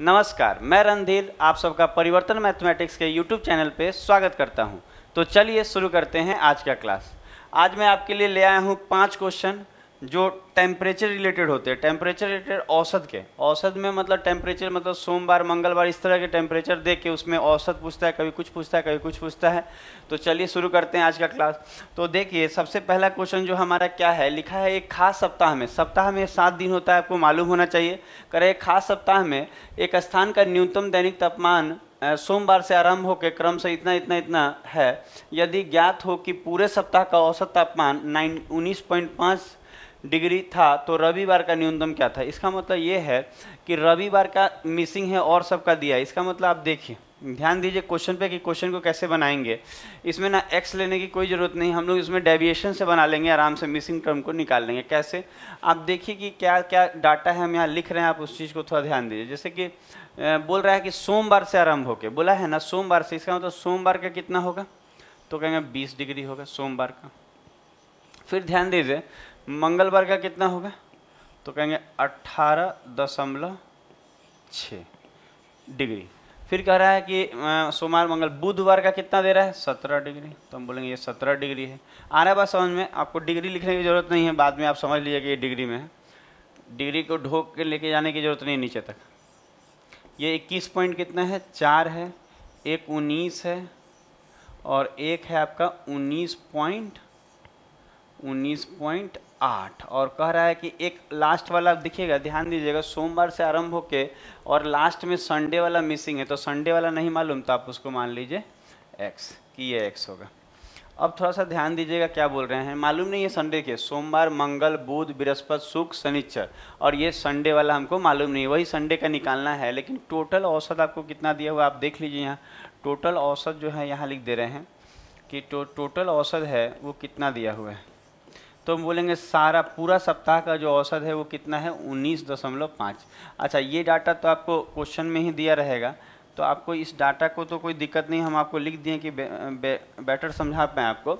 नमस्कार, मैं रणधीर आप सबका परिवर्तन मैथमेटिक्स के यूट्यूब चैनल पे स्वागत करता हूं। तो चलिए शुरू करते हैं आज का क्लास। आज मैं आपके लिए ले आया हूं 5 क्वेश्चन जो टेम्परेचर रिलेटेड होते हैं। टेम्परेचर रिलेटेड औसत के, औसत में मतलब टेम्परेचर मतलब सोमवार मंगलवार इस तरह के टेम्परेचर देख के उसमें औसत पूछता है, कभी कुछ पूछता है कभी कुछ पूछता है। तो चलिए शुरू करते हैं आज का क्लास। तो देखिए सबसे पहला क्वेश्चन जो हमारा क्या है, लिखा है एक खास सप्ताह में 7 दिन होता है, आपको मालूम होना चाहिए। करे एक खास सप्ताह में एक स्थान का न्यूनतम दैनिक तापमान सोमवार से आरंभ होकर क्रम से इतना इतना इतना है। यदि ज्ञात हो कि पूरे सप्ताह का औसत तापमान 19.5 डिग्री था तो रविवार का न्यूनतम क्या था। इसका मतलब ये है कि रविवार का मिसिंग है और सबका दिया है। इसका मतलब आप देखिए, ध्यान दीजिए क्वेश्चन पे कि क्वेश्चन को कैसे बनाएंगे। इसमें ना एक्स लेने की कोई ज़रूरत नहीं, हम लोग इसमें डेविएशन से बना लेंगे, आराम से मिसिंग टर्म को निकाल लेंगे। कैसे, आप देखिए कि क्या क्या डाटा है हम यहाँ लिख रहे हैं, आप उस चीज़ को थोड़ा ध्यान दीजिए। जैसे कि बोल रहा है कि सोमवार से आरंभ होके, बोला है ना सोमवार से, इसका मतलब सोमवार का कितना होगा, तो कहेंगे 20 डिग्री होगा सोमवार का। फिर ध्यान दीजिए मंगलवार का कितना होगा, तो कहेंगे 18.6 डिग्री। फिर कह रहा है कि सोमवार मंगल बुधवार का कितना दे रहा है, 17 डिग्री, तो हम बोलेंगे ये 17 डिग्री है। आ रहा है बात समझ में, आपको डिग्री लिखने की ज़रूरत नहीं है, बाद में आप समझ लीजिए कि ये डिग्री में है। डिग्री को ढोक के लेके जाने की ज़रूरत नहीं नीचे तक। ये 21 पॉइंट कितना है, 4 है, एक 19 है और एक है आपका 19.8 और कह रहा है कि एक लास्ट वाला दिखेगा, ध्यान दीजिएगा, सोमवार से आरंभ होके और लास्ट में संडे वाला मिसिंग है, तो संडे वाला नहीं मालूम तो आप उसको मान लीजिए एक्स, कि ये एक्स होगा। अब थोड़ा सा ध्यान दीजिएगा क्या बोल रहे हैं, मालूम नहीं है संडे के, सोमवार मंगल बुध बृहस्पति शुक्र शनिचर, और ये संडे वाला हमको मालूम नहीं, वही संडे का निकालना है। लेकिन टोटल औसत आपको कितना दिया हुआ आप देख लीजिए, यहाँ टोटल औसत जो है यहाँ लिख दे रहे हैं कि टोटल औसत है वो कितना दिया हुआ है। तो हम बोलेंगे सारा पूरा सप्ताह का जो औसत है वो कितना है, 19.5। अच्छा, ये डाटा तो आपको क्वेश्चन में ही दिया रहेगा, तो आपको इस डाटा को तो कोई दिक्कत नहीं, हम आपको लिख दिए कि बेटर समझा पाएँ आपको।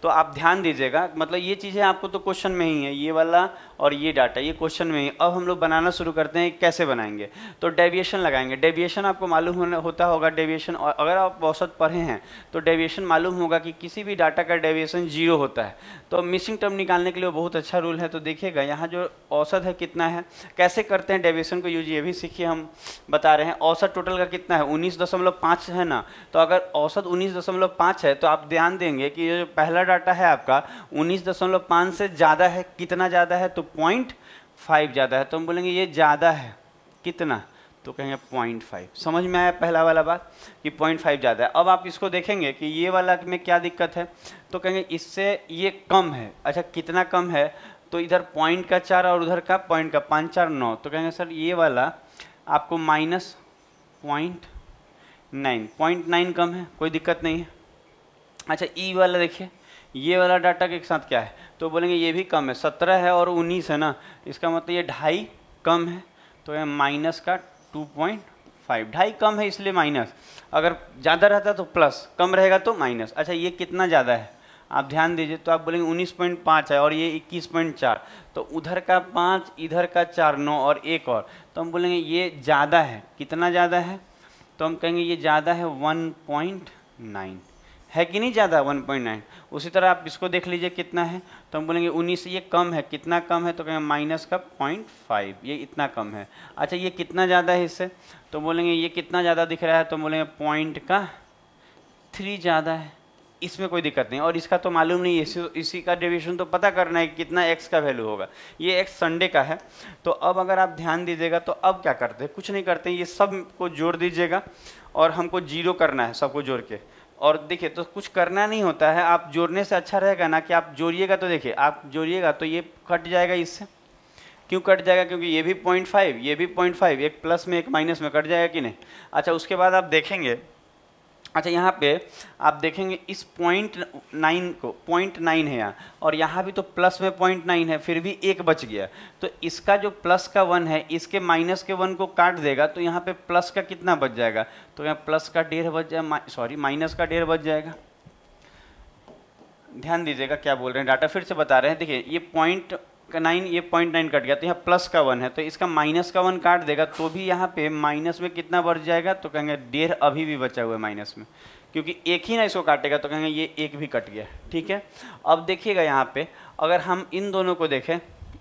तो आप ध्यान दीजिएगा, मतलब ये चीज़ें आपको तो क्वेश्चन में ही है, ये वाला और ये डाटा ये क्वेश्चन में ही। अब हम लोग बनाना शुरू करते हैं, कैसे बनाएंगे, तो डेविएशन लगाएंगे। डेविएशन आपको मालूम होता होगा डेविएशन, और अगर आप औसत पढ़े हैं तो डेविएशन मालूम होगा कि किसी भी डाटा का डेविएशन 0 होता है। तो मिसिंग टर्म निकालने के लिए बहुत अच्छा रूल है। तो देखिएगा यहाँ जो औसत है कितना है, कैसे करते हैं डेविएशन को यूज, ये भी सीखिए, हम बता रहे हैं। औसत टोटल का कितना है, 19.5 है ना, तो अगर औसत 19.5 है तो आप ध्यान देंगे कि ये जो पहला डाटा है आपका 19.5 से ज़्यादा है, कितना ज़्यादा है, तो 0.5 ज़्यादा है, तो हम बोलेंगे ये ज़्यादा है कितना, तो कहेंगे 0.5। समझ में आया पहला वाला बात कि 0.5 ज़्यादा है। अब आप इसको देखेंगे कि ये वाला में क्या दिक्कत है, तो कहेंगे इससे ये कम है। अच्छा, कितना कम है, तो इधर पॉइंट का 4 और उधर का पॉइंट का 5 4 9, तो कहेंगे सर ये वाला आपको -0.9 कम है, कोई दिक्कत नहीं है। अच्छा, ई वाला देखिए, ये वाला डाटा के साथ क्या है, तो बोलेंगे ये भी कम है, 17 है और 19 है ना, इसका मतलब ये 2.5 कम है, तो ये माइनस का 2.5, 2.5 कम है इसलिए माइनस, अगर ज़्यादा रहता तो प्लस, कम रहेगा तो माइनस। अच्छा, ये कितना ज़्यादा है आप ध्यान दीजिए, तो आप बोलेंगे 19.5 है और ये 21.4, तो उधर का 5 इधर का 4 9 और एक और, तो हम बोलेंगे ये ज़्यादा है, कितना ज़्यादा है, तो हम कहेंगे ये ज़्यादा है 1.9 है कि नहीं, ज़्यादा 1.9। उसी तरह आप इसको देख लीजिए कितना है, तो हम बोलेंगे 19 ये कम है, कितना कम है, तो कहेंगे माइनस का 0.5, ये इतना कम है। अच्छा, ये कितना ज़्यादा है इससे, तो बोलेंगे ये कितना ज़्यादा दिख रहा है, तो बोलेंगे 0.3 ज़्यादा है, इसमें कोई दिक्कत नहीं। और इसका तो मालूम नहीं, इसी का डेविएशन तो पता करना है कि कितना एक्स का वैल्यू होगा, ये एक्स संडे का है। तो अब अगर आप ध्यान दीजिएगा तो अब क्या करते हैं, कुछ नहीं करते हैं, ये सब को जोड़ दीजिएगा और हमको 0 करना है सबको जोड़ के। और देखिए तो कुछ करना नहीं होता है, आप जोड़ने से अच्छा रहेगा ना कि आप जोड़िएगा, तो देखिए आप जोड़िएगा तो ये कट जाएगा इससे। क्यों कट जाएगा, क्योंकि ये भी 0.5 ये भी 0.5, एक प्लस में एक माइनस में कट जाएगा कि नहीं। अच्छा, उसके बाद आप देखेंगे, अच्छा यहाँ पे आप देखेंगे इस 0.9 को 0.9 है यहाँ, और यहाँ भी तो प्लस में 0.9 है, फिर भी एक बच गया, तो इसका जो प्लस का 1 है इसके माइनस के 1 को काट देगा, तो यहाँ पे प्लस का कितना बच जाएगा, तो यहाँ प्लस का 1.5 बच जाएगा, सॉरी माइनस का 1.5 बच जाएगा। ध्यान दीजिएगा क्या बोल रहे हैं, डाटा फिर से बता रहे हैं। देखिए ये 9, ये 0.9 कट गया, तो यहाँ प्लस का 1 है, तो इसका माइनस का 1 काट देगा तो भी यहाँ पे माइनस में कितना बढ़ जाएगा, तो कहेंगे 1.5 अभी भी बचा हुआ है माइनस में, क्योंकि एक ही ना इसको काटेगा, तो कहेंगे ये एक भी कट गया। ठीक है, अब देखिएगा यहाँ पे अगर हम इन दोनों को देखें,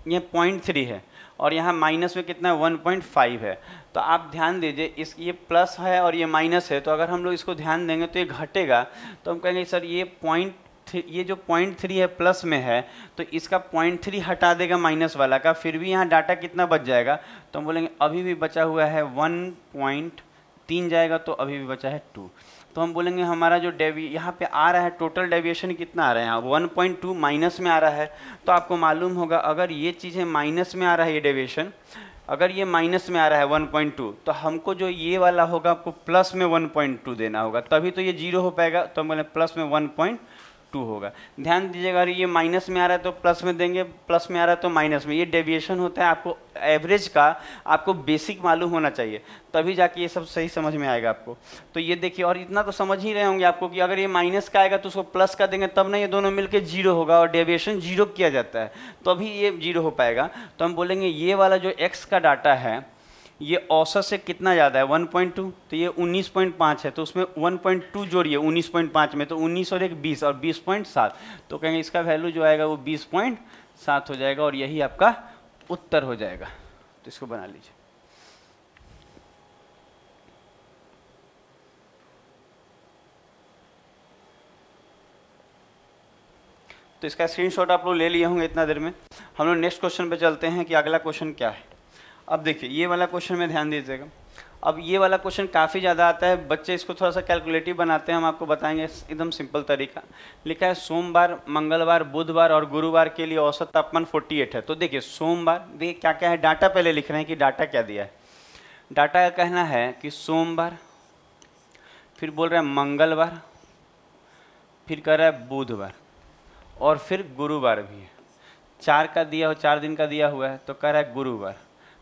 ये 0.3 है और यहाँ माइनस में कितना है 1.5 है, तो आप ध्यान दीजिए इस ये प्लस है और ये माइनस है, तो अगर हम लोग इसको ध्यान देंगे तो ये घटेगा, तो हम कहेंगे सर ये जो 0.3 है प्लस में है, तो इसका 0.3 हटा देगा माइनस वाला का, फिर भी यहाँ डाटा कितना बच जाएगा, तो हम बोलेंगे अभी भी बचा हुआ है 1.3 जाएगा, तो अभी भी बचा है 2। तो हम बोलेंगे हमारा जो यहाँ पे आ रहा है टोटल डेविएशन कितना आ रहा है, यहाँ 1.2 माइनस में आ रहा है। तो आपको मालूम होगा अगर ये चीज़ें माइनस में आ रहा है, ये डेविएशन अगर ये माइनस में आ रहा है 1.2, तो हमको जो ये वाला होगा आपको प्लस में 1.2 देना होगा, तभी तो ये 0 हो पाएगा। तो हम बोले प्लस में 1.2 होगा। ध्यान दीजिएगा, अगर ये माइनस में आ रहा है तो प्लस में देंगे, प्लस में आ रहा है तो माइनस में, ये डेविएशन होता है। आपको एवरेज का आपको बेसिक मालूम होना चाहिए, तभी जाके ये सब सही समझ में आएगा आपको। तो ये देखिए, और इतना तो समझ ही रहे होंगे आपको कि अगर ये माइनस का आएगा तो उसको प्लस का देंगे, तब ना ये दोनों मिलके 0 होगा, और डेविएशन 0 किया जाता है तो अभी ये 0 हो पाएगा। तो हम बोलेंगे ये वाला जो x का डाटा है ये औसत से कितना ज़्यादा है 1.2, तो ये 19.5 है, तो उसमें 1.2 जोड़िए 19.5 में, तो 19 और 1 20 और 20.7, तो कहेंगे इसका वैल्यू जो आएगा वो 20.7 हो जाएगा, और यही आपका उत्तर हो जाएगा। तो इसको बना लीजिए। तो इसका स्क्रीनशॉट आप लोग ले लिए होंगे इतना देर में। हम लोग नेक्स्ट क्वेश्चन पे चलते हैं कि अगला क्वेश्चन क्या है। अब देखिए ये वाला क्वेश्चन में ध्यान दीजिएगा। अब ये वाला क्वेश्चन काफ़ी ज़्यादा आता है, बच्चे इसको थोड़ा सा कैलकुलेटिव बनाते हैं। हम आपको बताएंगे एकदम सिंपल तरीका। लिखा है सोमवार, मंगलवार, बुधवार और गुरुवार के लिए औसत तापमान 48 है। तो देखिए सोमवार, देखिए क्या क्या है, डाटा पहले लिख रहे हैं कि डाटा क्या दिया है। डाटा का कहना है कि सोमवार, फिर बोल रहा है मंगलवार, फिर कह रहा है बुधवार और फिर गुरुवार भी है। 4 का दिया हो, 4 दिन का दिया हुआ है, तो कह रहा है गुरुवार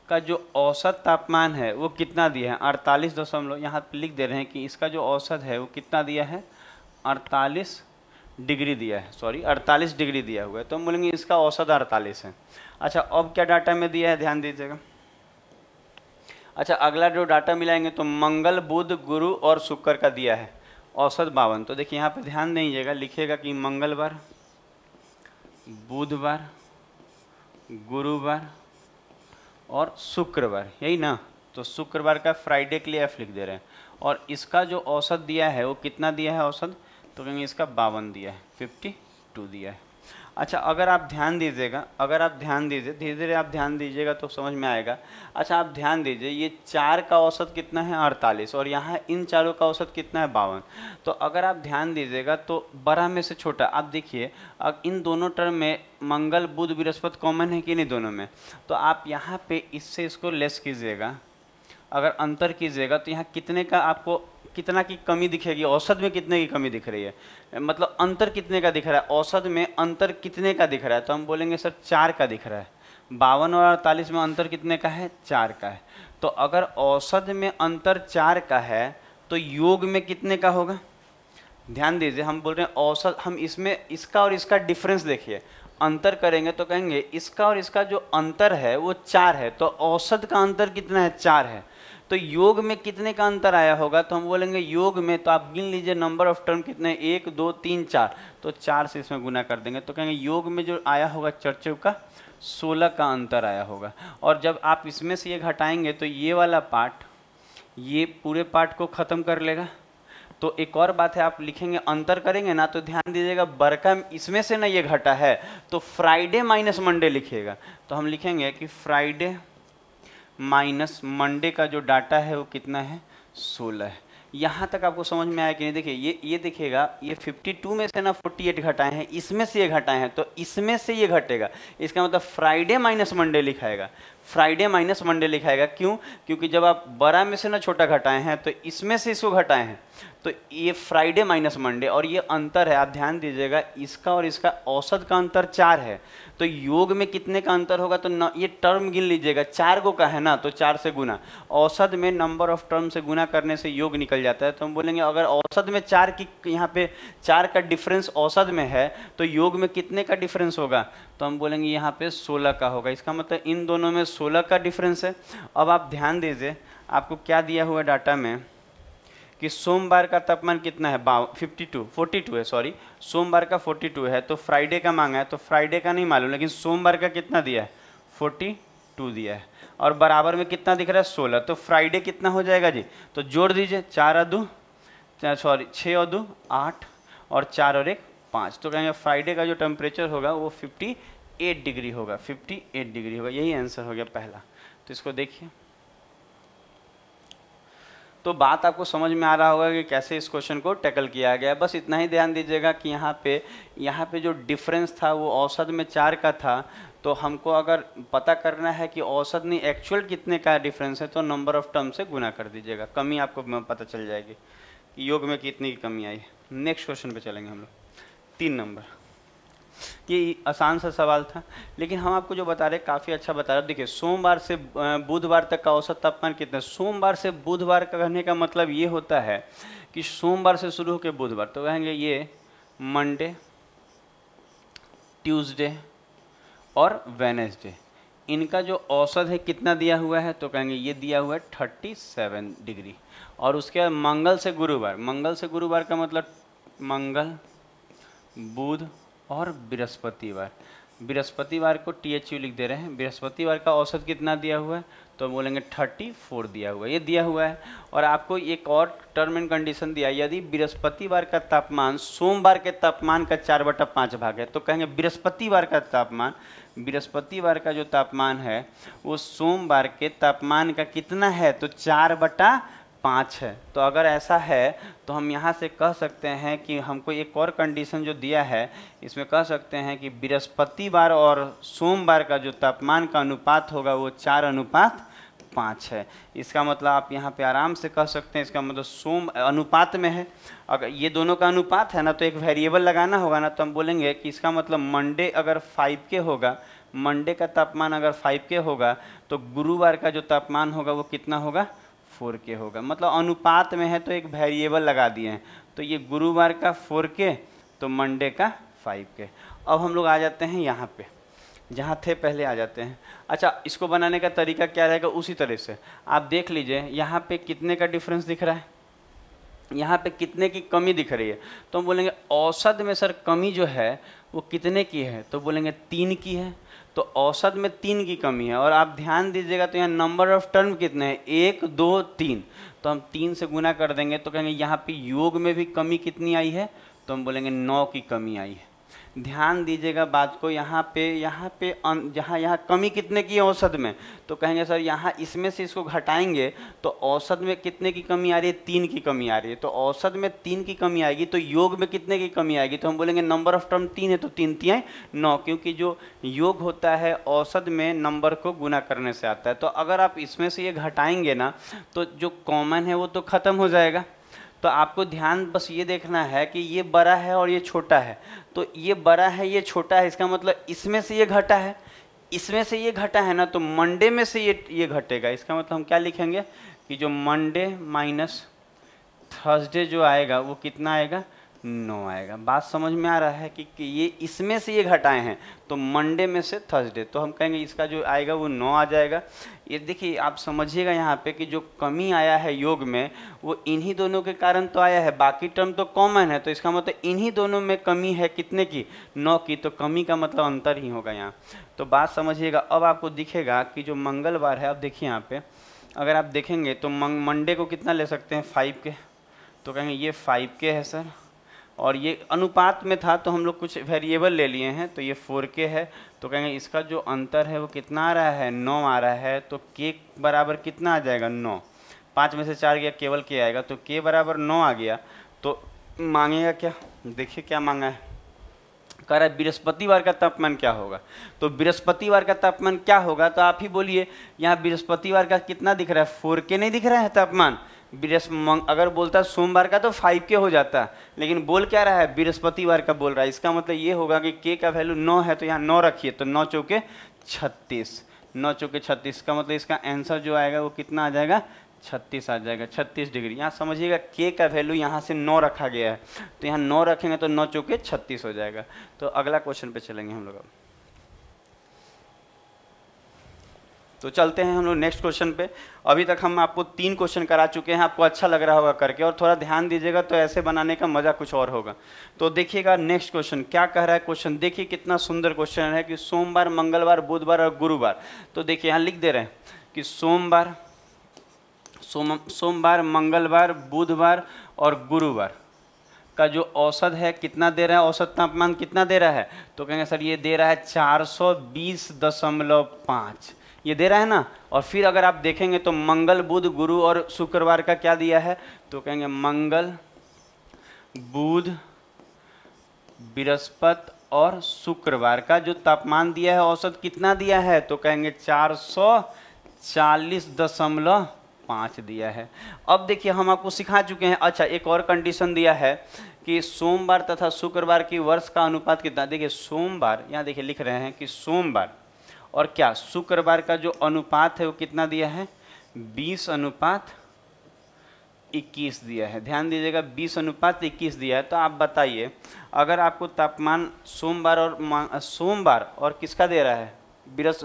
का जो औसत तापमान है वो कितना दिया है 48 यहाँ पे लिख दे रहे हैं कि इसका जो औसत है वो कितना दिया है 48 डिग्री दिया है, सॉरी 48 डिग्री दिया हुआ है। तो हम बोलेंगे इसका औसत 48 है। अच्छा अब क्या डाटा में दिया है ध्यान दीजिएगा। अच्छा अगला जो डाटा मिलाएंगे तो मंगल, बुध, गुरु और शुक्र का दिया है औसत 52। तो देखिए यहाँ पे ध्यान दीजिएगा, लिखिएगा कि मंगलवार, बुधवार, गुरुवार और शुक्रवार, यही ना। तो शुक्रवार का फ्राइडे के लिए F लिख दे रहे हैं, और इसका जो औसत दिया है वो कितना दिया है औसत, तो कहेंगे इसका 52 दिया है, 52 दिया है। अच्छा अगर आप ध्यान दीजिएगा, अगर आप ध्यान दीजिए, धीरे धीरे आप ध्यान दीजिएगा तो समझ में आएगा। अच्छा आप ध्यान दीजिए, ये 4 का औसत कितना है 48 और यहाँ इन चारों का औसत कितना है 52। तो अगर आप ध्यान दीजिएगा तो बड़ा में से छोटा, आप देखिए अब इन दोनों टर्म में मंगल, बुध, बृहस्पति कॉमन है कि नहीं दोनों में, तो आप यहाँ पे इससे इसको लेस कीजिएगा, अगर अंतर कीजिएगा तो यहाँ कितने का आपको कितना की कमी दिखेगी, औसत में कितने की कमी दिख रही है, मतलब अंतर कितने का दिख रहा है, औसत में अंतर कितने का दिख रहा है। तो हम बोलेंगे सर 4 का दिख रहा है। 52 और 48 में अंतर कितने का है 4 का है। तो अगर औसत में अंतर 4 का है तो योग में कितने का होगा, ध्यान दीजिए हम बोल रहे हैं औसत, हम इसमें इसका और इसका डिफरेंस देखिए, अंतर करेंगे तो कहेंगे इसका और इसका जो अंतर है वो 4 है, तो औसत का अंतर कितना है 4 है। तो योग में कितने का अंतर आया होगा, तो हम बोलेंगे योग में, तो आप गिन लीजिए नंबर ऑफ टर्म कितने, 1 2 3 4, तो 4 से इसमें गुना कर देंगे, तो कहेंगे योग में जो आया होगा चर्चव का 16 का अंतर आया होगा। और जब आप इसमें से ये घटाएंगे तो ये वाला पार्ट ये पूरे पार्ट को ख़त्म कर लेगा। तो एक और बात है, आप लिखेंगे अंतर करेंगे ना तो ध्यान दीजिएगा बरका इसमें से ना ये घटा है तो फ्राइडे माइनस मंडे लिखिएगा। तो हम लिखेंगे कि फ्राइडे माइनस मंडे का जो डाटा है वो कितना है 16 है। यहाँ तक आपको समझ में आया कि नहीं। देखिए ये देखिएगा, ये 52 में से ना 48 घटाए हैं, इसमें से ये घटाए हैं, तो इसमें से ये घटेगा, इसका मतलब फ्राइडे माइनस मंडे लिखाएगा, फ्राइडे माइनस मंडे लिखाएगा। क्यों? क्योंकि जब आप बड़ा में से ना छोटा घटाए हैं तो इसमें से इसको घटाए हैं, तो ये फ्राइडे माइनस मंडे, और ये अंतर है, आप ध्यान दीजिएगा इसका और इसका औसत का अंतर 4 है, तो योग में कितने का अंतर होगा, तो ये टर्म गिन लीजिएगा, 4 को का है ना तो 4 से गुना, औसत में नंबर ऑफ टर्म से गुना करने से योग निकल जाता है। तो हम बोलेंगे अगर औसत में 4 की यहाँ पे 4 का डिफरेंस औसत में है तो योग में कितने का डिफरेंस होगा, तो हम बोलेंगे यहाँ पे 16 का होगा। इसका मतलब इन दोनों में 16 का डिफरेंस है। अब आप ध्यान दीजिए, आपको क्या दिया हुआ डाटा में कि सोमवार का तापमान कितना है, 42 है, सॉरी, सोमवार का 42 है, तो फ्राइडे का मांगा है, तो फ्राइडे का नहीं मालूम, लेकिन सोमवार का कितना दिया है, 42 दिया है, और बराबर में कितना दिख रहा है, 16। तो फ्राइडे कितना हो जाएगा जी, तो जोड़ दीजिए, 4 और 2 सॉरी 6 और 2 8 और 4 और 1 5। तो कहेंगे फ्राइडे का जो टेम्परेचर होगा वो 58 डिग्री होगा, 58 डिग्री होगा। यही आंसर हो गया पहला। तो इसको देखिए, तो बात आपको समझ में आ रहा होगा कि कैसे इस क्वेश्चन को टैकल किया गया। बस इतना ही ध्यान दीजिएगा कि यहाँ पे जो डिफरेंस था वो औसत में 4 का था, तो हमको अगर पता करना है कि औसत नहीं एक्चुअल कितने का डिफरेंस है, तो नंबर ऑफ टर्म से गुना कर दीजिएगा, कमी आपको पता चल जाएगी कि योग में कितनी की कमी आई। नेक्स्ट क्वेश्चन पे चलेंगे हम लोग, 3 नंबर। ये आसान सा सवाल था, लेकिन हम आपको जो बता रहे हैं काफ़ी अच्छा बता रहे हैं। देखिए, सोमवार से बुधवार तक का औसत तापमान कितना है। सोमवार से बुधवार का कहने का मतलब ये होता है कि सोमवार से शुरू होकर बुधवार, तो कहेंगे ये मंडे, ट्यूसडे और वेनेसडे, इनका जो औसत है कितना दिया हुआ है, तो कहेंगे ये दिया हुआ है 37 डिग्री। और उसके बाद मंगल से गुरुवार, मंगल से गुरुवार का मतलब मंगल, बुध और बृहस्पतिवार। बृहस्पतिवार को THU लिख दे रहे हैं। बृहस्पतिवार का औसत कितना दिया हुआ है, तो बोलेंगे 34 दिया हुआ है, ये दिया हुआ है। और आपको एक और टर्म एंड कंडीशन दिया, यदि बृहस्पतिवार का तापमान सोमवार के तापमान का 4/5 भाग है, तो कहेंगे बृहस्पतिवार का जो तापमान है वो सोमवार के तापमान का कितना है, तो 4/5 है। तो अगर ऐसा है तो हम यहाँ से कह सकते हैं कि हमको एक और कंडीशन जो दिया है, इसमें कह सकते हैं कि बृहस्पतिवार और सोमवार का जो तापमान का अनुपात होगा वो 4/5 है। इसका मतलब आप यहाँ पे आराम से कह सकते हैं, इसका मतलब सोम अनुपात में है। अगर ये दोनों का अनुपात है ना, तो एक वेरिएबल लगाना होगा ना, तो हम बोलेंगे कि इसका मतलब मंडे अगर 5K होगा, मंडे का तापमान अगर 5K होगा, तो गुरुवार का जो तापमान होगा वो कितना होगा, 4K होगा। मतलब अनुपात में है तो एक वेरिएबल लगा दिए हैं। तो ये गुरुवार का 4K, तो मंडे का 5K। अब हम लोग आ जाते हैं यहाँ पे, जहाँ थे पहले आ जाते हैं। अच्छा, इसको बनाने का तरीका क्या रहेगा, उसी तरह से आप देख लीजिए, यहाँ पे कितने का डिफरेंस दिख रहा है, यहाँ पे कितने की कमी दिख रही है। तो हम बोलेंगे औसत में सर कमी जो है वो कितने की है, तो बोलेंगे 3 की है। तो औसत में 3 की कमी है। और आप ध्यान दीजिएगा तो यहाँ नंबर ऑफ टर्म कितने हैं, 1 2 3, तो हम 3 से गुना कर देंगे, तो कहेंगे यहाँ पे योग में भी कमी कितनी आई है, तो हम बोलेंगे 9 की कमी आई है। ध्यान दीजिएगा बात को, यहाँ पे यहाँ कमी कितने की है औसत में, तो कहेंगे सर यहाँ इसमें से इसको घटाएंगे तो औसत में कितने की कमी आ रही है, 3 की कमी आ रही है। तो औसत में 3 की कमी आएगी, तो योग में कितने की कमी आएगी, तो हम बोलेंगे नंबर ऑफ टर्म 3 है, तो 3 3 9, क्योंकि जो योग होता है औसत में नंबर को गुना करने से आता है। तो अगर आप इसमें से ये घटाएंगे ना, तो जो कॉमन है वो तो ख़त्म हो जाएगा। तो आपको ध्यान बस ये देखना है कि ये बड़ा है और ये छोटा है, तो ये बड़ा है ये छोटा है, इसका मतलब इसमें से ये घटा है, इसमें से ये घटा है ना, तो मंडे में से ये घटेगा। इसका मतलब हम क्या लिखेंगे कि जो मंडे माइनस थर्सडे जो आएगा वो कितना आएगा, 9 आएगा। बात समझ में आ रहा है कि ये इसमें से ये घटाए हैं, तो मंडे में से थर्सडे, तो हम कहेंगे इसका जो आएगा वो 9 आ जाएगा। ये देखिए आप समझिएगा यहाँ पे कि जो कमी आया है योग में वो इन्हीं दोनों के कारण तो आया है, बाकी टर्म तो कॉमन है, तो इसका मतलब इन्हीं दोनों में कमी है कितने की, 9 की, तो कमी का मतलब अंतर ही होगा यहाँ। तो बात समझिएगा। अब आपको दिखेगा कि जो मंगलवार है, अब देखिए यहाँ पे अगर आप देखेंगे तो मंडे को कितना ले सकते हैं, 5K, तो कहेंगे ये 5K है सर, और ये अनुपात में था तो हम लोग कुछ वेरिएबल ले लिए हैं, तो ये 4K है, तो कहेंगे इसका जो अंतर है वो कितना आ रहा है, 9 आ रहा है। तो K बराबर कितना आ जाएगा, 9, 5 में से 4 गया, केवल K आएगा, तो K बराबर 9 आ गया। तो मांगेगा क्या, देखिए क्या मांगा है, कह रहा है बृहस्पतिवार का तापमान क्या होगा। तो बृहस्पतिवार का तापमान क्या होगा, तो आप ही बोलिए। यहाँ बृहस्पतिवार का कितना दिख रहा है, 4K नहीं दिख रहा है तापमान। अगर बोलता सोमवार का तो 5K हो जाता, लेकिन बोल क्या रहा है, बृहस्पतिवार का बोल रहा है। इसका मतलब ये होगा कि K का वैल्यू 9 है, तो यहाँ 9 रखिए, तो 9 चौके 36, 9 चौके 36 का मतलब इसका आंसर जो आएगा वो कितना आ जाएगा, 36 आ जाएगा, 36 डिग्री। यहाँ समझिएगा K का वैल्यू यहाँ से 9 रखा गया है, तो यहाँ 9 रखेंगे तो 9 चौके 36 हो जाएगा। तो अगला क्वेश्चन पे चलेंगे हम लोग। अब तो चलते हैं हम लोग नेक्स्ट क्वेश्चन पे। अभी तक हम आपको 3 क्वेश्चन करा चुके हैं, आपको अच्छा लग रहा होगा करके, और थोड़ा ध्यान दीजिएगा तो ऐसे बनाने का मज़ा कुछ और होगा। तो देखिएगा नेक्स्ट क्वेश्चन क्या कह रहा है। क्वेश्चन देखिए कितना सुंदर क्वेश्चन है कि सोमवार, मंगलवार, बुधवार और गुरुवार। तो देखिए यहाँ लिख दे रहे हैं कि सोमवार, मंगलवार, बुधवार और गुरुवार का जो औसत है कितना दे रहा है, औसत तापमान कितना दे रहा है। तो कहेंगे सर ये दे रहा है 420.5, ये दे रहा है ना। और फिर अगर आप देखेंगे तो मंगल, बुध, गुरु और शुक्रवार का क्या दिया है, तो कहेंगे मंगल, बुध, बृहस्पति और शुक्रवार का जो तापमान दिया है औसत कितना दिया है, तो कहेंगे 440.5 दिया है। अब देखिए हम आपको सिखा चुके हैं। अच्छा एक और कंडीशन दिया है कि सोमवार तथा शुक्रवार की वर्ष का अनुपात कितना। देखिए सोमवार, यहाँ देखिए लिख रहे हैं कि सोमवार और क्या शुक्रवार का जो अनुपात है वो कितना दिया है, 20:21 दिया है। ध्यान दीजिएगा 20:21 दिया है। तो आप बताइए अगर आपको तापमान सोमवार और किसका दे रहा है,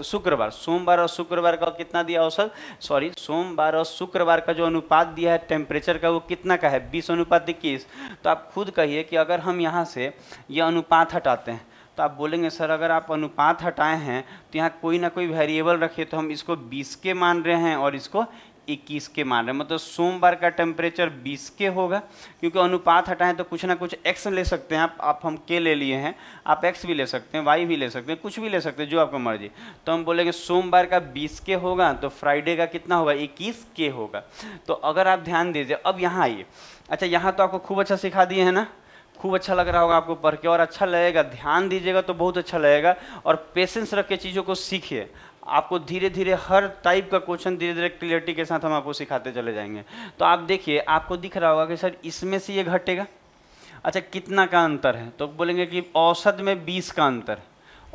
शुक्रवार, सोमवार और शुक्रवार का कितना दिया औसत, सोमवार और शुक्रवार का जो अनुपात दिया है टेम्परेचर का वो कितना का है, 20:21। तो आप खुद कहिए कि अगर हम यहाँ से ये अनुपात हटाते हैं तो आप बोलेंगे सर अगर आप अनुपात हटाए हैं तो यहाँ कोई ना कोई वेरिएबल रखिए, तो हम इसको 20 के मान रहे हैं और इसको 21 के मान रहे हैं, मतलब सोमवार का टेम्परेचर 20 के होगा, क्योंकि अनुपात हटाएं तो कुछ ना कुछ x ले सकते हैं आप हम k ले लिए हैं, आप x भी ले सकते हैं, y भी ले सकते हैं, कुछ भी ले सकते हैं जो आपको मर्जी। तो हम बोलेंगे सोमवार का 20 के होगा तो फ्राइडे का कितना होगा, 21 के होगा। तो अगर आप ध्यान दीजिए अब यहाँ आइए। अच्छा यहाँ तो आपको खूब अच्छा सिखा दिए हैं ना, खूब अच्छा लग रहा होगा आपको पढ़ के, और अच्छा लगेगा, ध्यान दीजिएगा तो बहुत अच्छा लगेगा, और पेशेंस रख के चीज़ों को सीखिए। आपको धीरे धीरे हर टाइप का क्वेश्चन धीरे धीरे क्लियरिटी के साथ हम आपको सिखाते चले जाएंगे। तो आप देखिए आपको दिख रहा होगा कि सर इसमें से ये घटेगा। अच्छा कितना का अंतर है, तो बोलेंगे कि औसत में 20 का अंतर।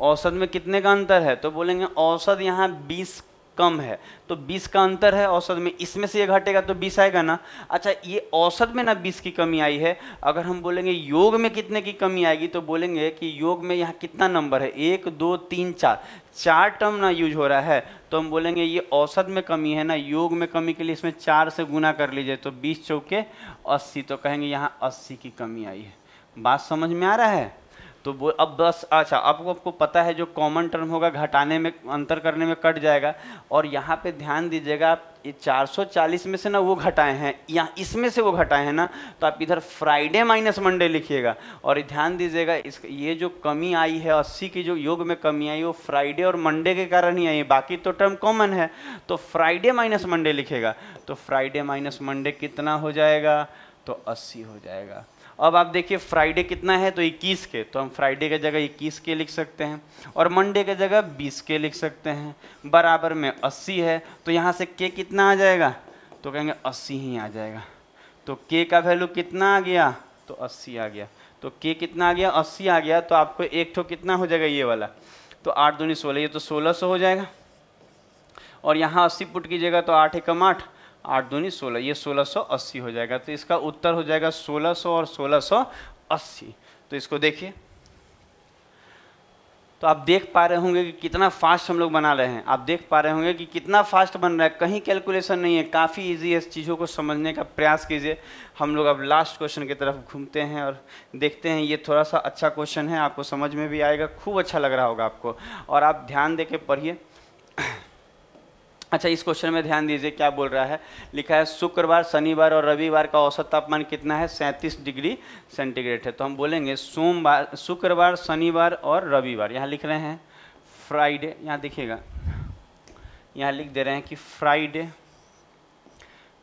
औसत में कितने का अंतर है, तो बोलेंगे औसत यहाँ 20 कम है, तो 20 का अंतर है औसत में, इसमें से ये घटेगा तो 20 आएगा ना। अच्छा ये औसत में ना 20 की कमी आई है, अगर हम बोलेंगे योग में कितने की कमी आएगी, तो बोलेंगे कि योग में यहाँ कितना नंबर है, 1 2 3 4 टर्म ना यूज हो रहा है, तो हम बोलेंगे ये औसत में कमी है ना, योग में कमी के लिए इसमें 4 से गुना कर लीजिए तो 20 चौके 80, तो कहेंगे यहाँ 80 की कमी आई है। बात समझ में आ रहा है। तो वो अब बस अच्छा आपको पता है जो कॉमन टर्म होगा घटाने में, अंतर करने में कट जाएगा। और यहाँ पे ध्यान दीजिएगा आप ये 440 में से ना वो घटाए हैं, यहाँ इसमें से वो घटाए हैं ना, तो आप इधर फ्राइडे माइनस मंडे लिखिएगा। और ध्यान दीजिएगा ये जो कमी आई है 80 की जो योग में कमी आई वो फ्राइडे और मंडे के कारण ही आई है, बाकी तो टर्म कॉमन है। तो फ्राइडे माइनस मंडे लिखेगा, तो फ्राइडे माइनस मंडे कितना हो जाएगा, तो 80 हो जाएगा। अब आप देखिए फ्राइडे कितना है, तो 21 के, तो हम फ्राइडे के जगह 21 के लिख सकते हैं, और मंडे के जगह 20 के लिख सकते हैं। बराबर में 80 है, तो यहाँ से के कितना आ जाएगा, तो कहेंगे 80 ही आ जाएगा। तो के का वैल्यू कितना आ गया, तो 80 आ गया। तो के कितना आ गया, 80 आ गया। तो आपको एक ठो कितना हो जाएगा ये वाला, तो 8 दूनी 16, ये तो 1600 हो जाएगा। और यहाँ 80 पुट कीजिएगा तो 8 एकम 8, 8 दूनी 16, ये 1680 हो जाएगा। तो इसका उत्तर हो जाएगा 1600 और 1680। तो इसको देखिए, तो आप देख पा रहे होंगे कि कितना फास्ट हम लोग बना रहे हैं, आप देख पा रहे होंगे कि कितना फास्ट बन रहा है, कहीं कैलकुलेशन नहीं है, काफ़ी इजी है। इस चीज़ों को समझने का प्रयास कीजिए। हम लोग अब लास्ट क्वेश्चन की तरफ घूमते हैं और देखते हैं। ये थोड़ा सा अच्छा क्वेश्चन है, आपको समझ में भी आएगा, खूब अच्छा लग रहा होगा आपको, और आप ध्यान दे के पढ़िए। अच्छा इस क्वेश्चन में ध्यान दीजिए क्या बोल रहा है, लिखा है शुक्रवार, शनिवार और रविवार का औसत तापमान कितना है, 37 डिग्री सेंटीग्रेड है। तो हम बोलेंगे सोमवार, शुक्रवार, शनिवार और रविवार, यहाँ लिख रहे हैं फ्राइडे, यहाँ देखिएगा यहाँ लिख दे रहे हैं कि फ्राइडे,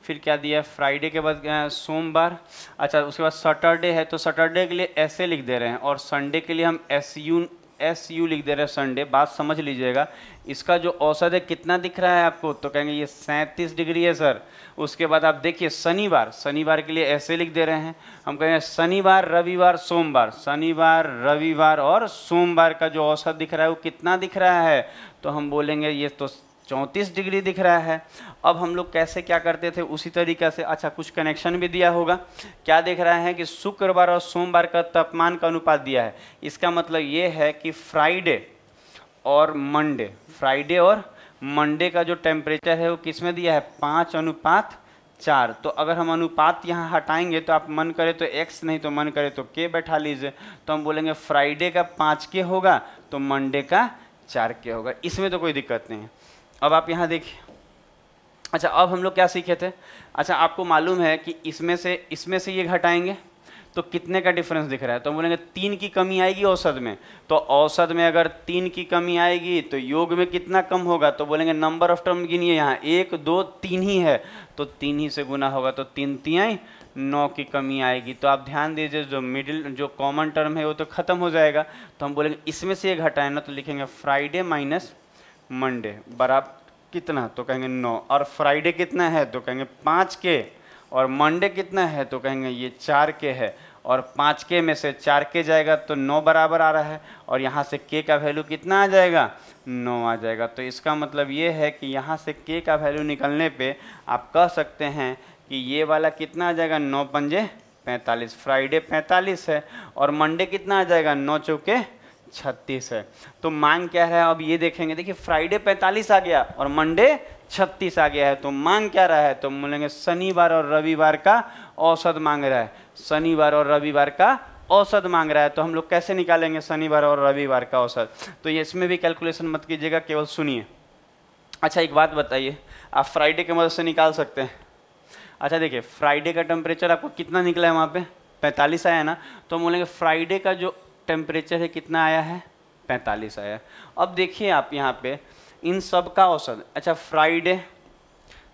फिर क्या दिया है फ्राइडे के बाद सोमवार, अच्छा उसके बाद सैटरडे है, तो सैटरडे के लिए ऐसे लिख दे रहे हैं, और संडे के लिए हम एस यू लिख दे रहे हैं संडे। बात समझ लीजिएगा, इसका जो औसत है कितना दिख रहा है आपको, तो कहेंगे ये 37 डिग्री है सर। उसके बाद आप देखिए शनिवार, शनिवार के लिए ऐसे लिख दे रहे हैं, हम कहेंगे शनिवार, रविवार, सोमवार, शनिवार, रविवार और सोमवार का जो औसत दिख रहा है वो कितना दिख रहा है, तो हम बोलेंगे ये तो 34 डिग्री दिख रहा है। अब हम लोग कैसे क्या करते थे उसी तरीक़े से, अच्छा कुछ कनेक्शन भी दिया होगा, क्या देख रहा है कि शुक्रवार और सोमवार का तापमान का अनुपात दिया है, इसका मतलब ये है कि फ्राइडे और मंडे, फ्राइडे और मंडे का जो टेम्परेचर है वो किस में दिया है 5:4। तो अगर हम अनुपात यहाँ हटाएंगे तो आप मन करे तो x नहीं तो मन करे तो k बैठा लीजिए, तो हम बोलेंगे फ्राइडे का 5k होगा तो मंडे का 4k होगा। इसमें तो कोई दिक्कत नहीं है। अब आप यहाँ देखिए, अच्छा अब हम लोग क्या सीखे थे, अच्छा आपको मालूम है कि इसमें से ये घटाएंगे तो कितने का डिफरेंस दिख रहा है, तो हम बोलेंगे 3 की कमी आएगी औसत में, तो औसत में अगर 3 की कमी आएगी तो योग में कितना कम होगा, तो बोलेंगे नंबर ऑफ टर्म गिनिए, यहाँ 1 2 3 ही है तो 3 ही से गुना होगा, तो 3 3 9 की कमी आएगी। तो आप ध्यान दीजिए जो मिडिल जो कॉमन टर्म है वो तो खत्म हो जाएगा, तो हम बोलेंगे इसमें से ये घटाए ना, तो लिखेंगे फ्राइडे माइनस मंडे बराबर कितना, तो कहेंगे 9, और फ्राइडे कितना है तो कहेंगे 5k, और मंडे कितना है तो कहेंगे ये 4k है, और 5k में से 4k जाएगा तो 9 बराबर आ रहा है, और यहाँ से k का वैल्यू कितना आ जाएगा 9 आ जाएगा। तो इसका मतलब ये है कि यहाँ से k का वैल्यू निकलने पे आप कह सकते हैं कि ये वाला कितना आ जाएगा 9 पंजे 45, फ्राइडे 45 है, और मंडे कितना आ जाएगा 9 चौके 36 है। तो मांग क्या है अब ये देखेंगे, देखिए फ्राइडे 45 आ गया और मंडे 36 आ गया है, तो मांग क्या रहा है, तो बोलेंगे शनिवार और रविवार का औसत मांग रहा है, शनिवार और रविवार का औसत मांग रहा है। तो हम लोग कैसे निकालेंगे शनिवार और रविवार का औसत, तो ये इसमें भी कैलकुलेशन मत कीजिएगा, केवल सुनिए। अच्छा एक बात बताइए, आप फ्राइडे की मदद से निकाल सकते हैं। अच्छा देखिए फ्राइडे का टेम्परेचर आपको कितना निकला है, वहाँ पे 45 आया ना, तो हम बोलेंगे फ्राइडे का जो टेम्परेचर है कितना आया है 45 आया है। अब देखिए आप यहाँ पे इन सब का औसत, अच्छा फ्राइडे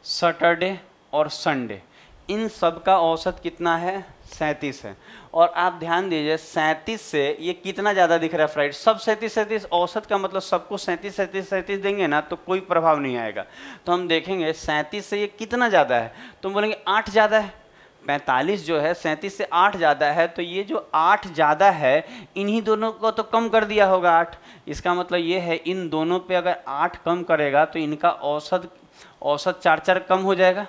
सैटरडे और संडे इन सब का औसत कितना है 37 है, और आप ध्यान दीजिए 37 से ये कितना ज़्यादा दिख रहा है फ्राइडे, सब 37 औसत का मतलब सबको 37 देंगे ना तो कोई प्रभाव नहीं आएगा। तो हम देखेंगे 37 से ये कितना ज़्यादा है, तो हम बोलेंगे 8 ज़्यादा है, 45 जो है 37 से 8 ज़्यादा है, तो ये जो 8 ज़्यादा है इन्हीं दोनों को तो कम कर दिया होगा 8, इसका मतलब ये है इन दोनों पे अगर 8 कम करेगा तो इनका औसत 4 कम हो जाएगा।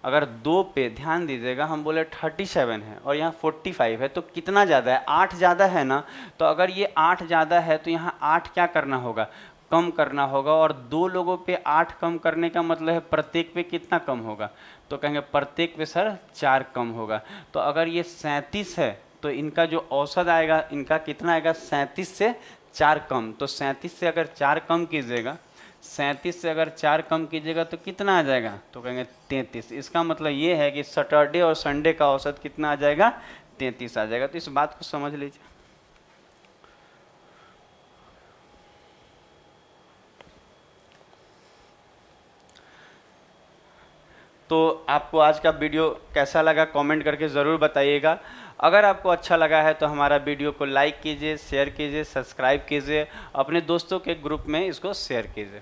अगर 2 पे ध्यान दीजिएगा हम बोले 37 है और यहाँ 45 है, तो कितना ज़्यादा है 8 ज़्यादा है ना, तो अगर ये 8 ज़्यादा है तो यहाँ 8 क्या करना होगा कम करना होगा, और 2 लोगों पे 8 कम करने का मतलब है प्रत्येक पे कितना कम होगा, तो कहेंगे प्रत्येक पे सर 4 कम होगा। तो अगर ये 37 है तो इनका जो औसत आएगा इनका कितना आएगा 37 से 4 कम, तो 37 से अगर 4 कम कीजिएगा 37 से अगर 4 कम कीजिएगा तो कितना आ जाएगा, तो कहेंगे 33। इसका मतलब ये है कि सैटरडे और संडे का औसत कितना आ जाएगा 33 आ जाएगा। तो इस बात को समझ लीजिए। तो आपको आज का वीडियो कैसा लगा कमेंट करके ज़रूर बताइएगा। अगर आपको अच्छा लगा है तो हमारा वीडियो को लाइक कीजिए, शेयर कीजिए, सब्सक्राइब कीजिए, अपने दोस्तों के ग्रुप में इसको शेयर कीजिए।